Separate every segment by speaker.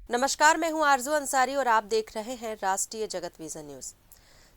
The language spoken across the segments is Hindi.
Speaker 1: नमस्कार, मैं हूं आरजू अंसारी और आप देख रहे हैं राष्ट्रीय जगत विजन न्यूज।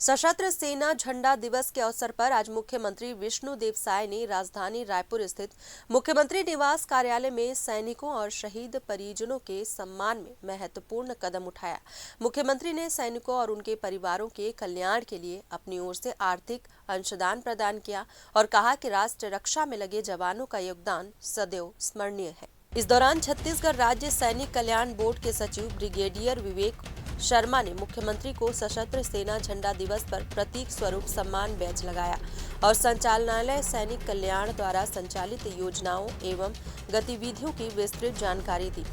Speaker 1: सशस्त्र सेना झंडा दिवस के अवसर पर आज मुख्यमंत्री विष्णुदेव साय ने राजधानी रायपुर स्थित मुख्यमंत्री निवास कार्यालय में सैनिकों और शहीद परिजनों के सम्मान में महत्वपूर्ण कदम उठाया। मुख्यमंत्री ने सैनिकों और उनके परिवारों के कल्याण के लिए अपनी ओर से आर्थिक अंशदान प्रदान किया और कहा कि राष्ट्र रक्षा में लगे जवानों का योगदान सदैव स्मरणीय है। इस दौरान छत्तीसगढ़ राज्य सैनिक कल्याण बोर्ड के सचिव ब्रिगेडियर विवेक शर्मा ने मुख्यमंत्री को सशस्त्र सेना झंडा दिवस पर प्रतीक स्वरूप सम्मान बैच लगाया और संचालनालय सैनिक कल्याण द्वारा संचालित योजनाओं एवं गतिविधियों की विस्तृत जानकारी दी।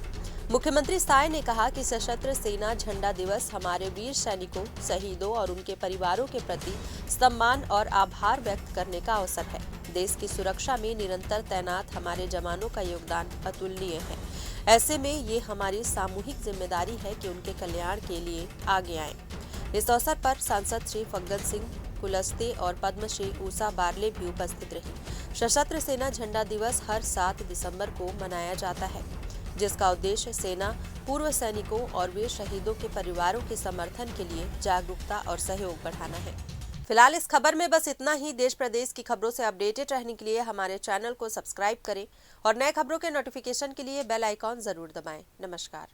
Speaker 1: मुख्यमंत्री साय ने कहा कि सशस्त्र सेना झंडा दिवस हमारे वीर सैनिकों, शहीदों और उनके परिवारों के प्रति सम्मान और आभार व्यक्त करने का अवसर है। देश की सुरक्षा में निरंतर तैनात हमारे जवानों का योगदान अतुलनीय है। ऐसे में ये हमारी सामूहिक जिम्मेदारी है कि उनके कल्याण के लिए आगे आएं। इस अवसर पर सांसद श्री फग्गन सिंह कुलस्ते और पद्मश्री उषा बारले भी उपस्थित रही। सशस्त्र सेना झंडा दिवस हर 7 दिसंबर को मनाया जाता है, जिसका उद्देश्य सेना, पूर्व सैनिकों और वीर शहीदों के परिवारों के समर्थन के लिए जागरूकता और सहयोग बढ़ाना है। फिलहाल इस खबर में बस इतना ही। देश प्रदेश की खबरों से अपडेटेड रहने के लिए हमारे चैनल को सब्सक्राइब करें और नए खबरों के नोटिफिकेशन के लिए बेल आइकॉन जरूर दबाएं। नमस्कार।